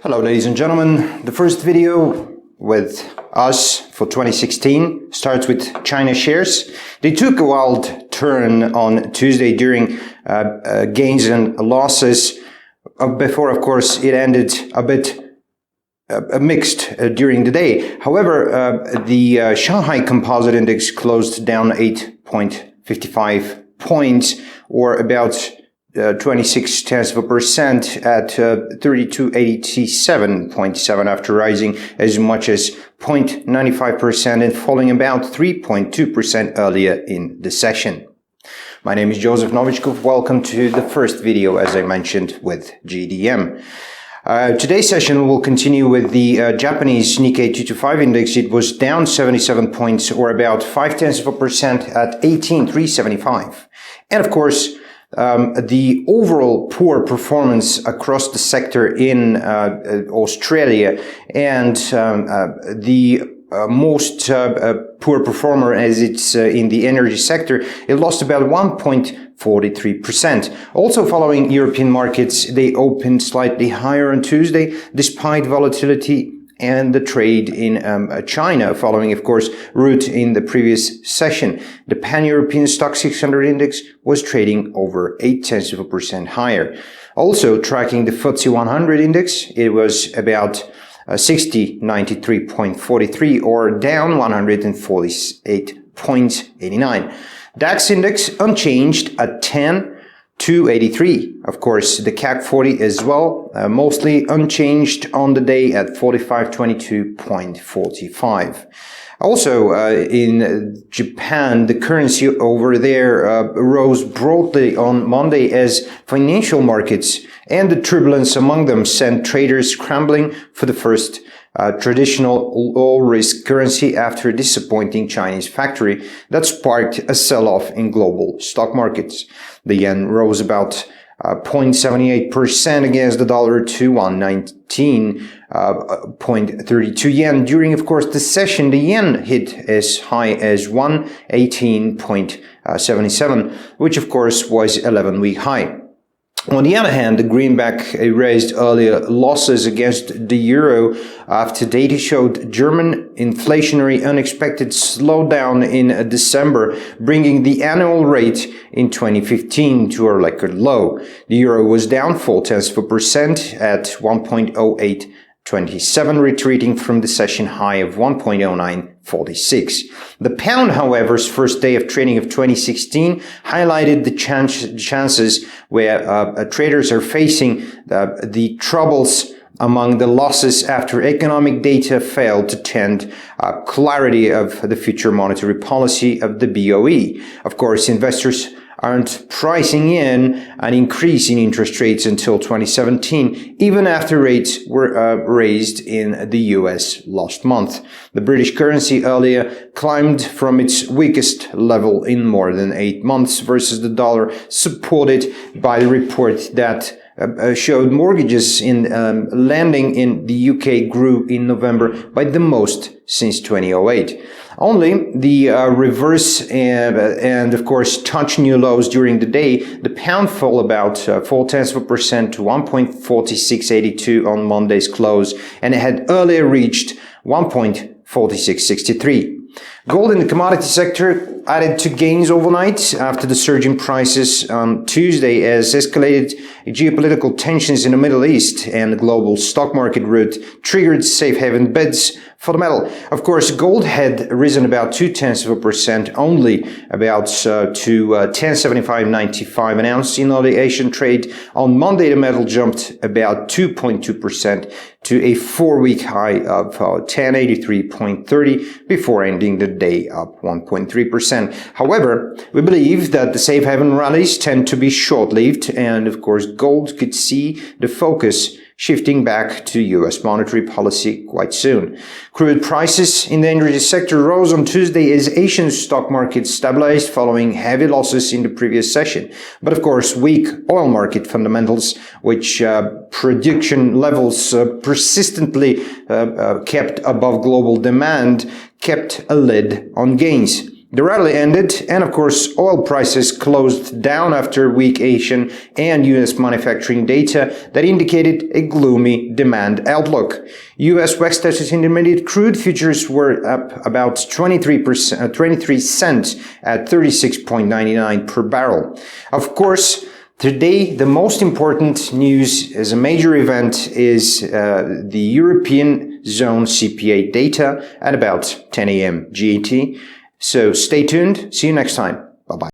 Hello ladies and gentlemen, the first video with us for 2016 starts with China shares. They took a wild turn on Tuesday during gains and losses before, of course, it ended a bit mixed during the day. However, the Shanghai Composite Index closed down 8.55 points, or about 0.26% at 3287.7 after rising as much as 0.95% and falling about 3.2% earlier in the session. My name is Joseph Novichkov. Welcome to the first video, as I mentioned, with GDM. Today's session will continue with the Japanese Nikkei 225 index. It was down 77 points, or about 0.5% at 18,375. And of course, the overall poor performance across the sector in Australia, and the most poor performer as it's in the energy sector, it lost about 1.43%. Also following European markets, they opened slightly higher on Tuesday despite volatility and the trade in China, following, of course, rout in the previous session. The Pan-European Stock 600 index was trading over 0.8% higher. Also tracking the FTSE 100 index, it was about 93.43, or down 148.89. DAX index unchanged at 10,283. Of course, the CAC 40 as well, mostly unchanged on the day at 4522.45. Also, in Japan, the currency over there rose broadly on Monday as financial markets and the turbulence among them sent traders scrambling for the first traditional all-risk currency after a disappointing Chinese factory that sparked a sell-off in global stock markets. The yen rose about 0.78% against the dollar to 119.32 yen. During, of course, the session, the yen hit as high as 118.77, which, of course, was 11-week high. On the other hand, the greenback erased earlier losses against the euro after data showed German inflationary unexpected slowdown in December, bringing the annual rate in 2015 to a record low. The euro was down 0.4% at 1.0827, retreating from the session high of 1.0946. The pound, however's first day of trading of 2016 highlighted the chances where traders are facing the troubles among the losses after economic data failed to tend clarity of the future monetary policy of the BOE. Of course, investors aren't pricing in an increase in interest rates until 2017, even after rates were raised in the US last month. The British currency earlier climbed from its weakest level in more than 8 months versus the dollar, supported by the report that showed mortgages in lending in the UK grew in November by the most since 2008. Only the reverse and of course touched new lows during the day. The pound fell about 0.4% to 1.4682 on Monday's close, and it had earlier reached 1.4663. Gold in the commodity sector added to gains overnight after the surge in prices on Tuesday as escalated geopolitical tensions in the Middle East and the global stock market rout triggered safe haven bids for the metal. Of course, gold had risen about 0.2% only, about to 1075.95 an ounce in early Asian trade. On Monday, the metal jumped about 2.2% to a 4-week high of 1083.30 before ending the day up 1.3%. However, we believe that the safe haven rallies tend to be short-lived, and of course, gold could see the focus shifting back to U.S. monetary policy quite soon. Crude prices in the energy sector rose on Tuesday as Asian stock markets stabilized following heavy losses in the previous session. But of course, weak oil market fundamentals, which production levels persistently kept above global demand, kept a lid on gains. The rally ended, and of course, oil prices closed down after weak Asian and US manufacturing data that indicated a gloomy demand outlook. US West Texas Intermediate crude futures were up about 23 cents at 36.99 per barrel. Of course, today, the most important news as a major event is the European zone CPI data at about 10 a.m. GET. So stay tuned. See you next time.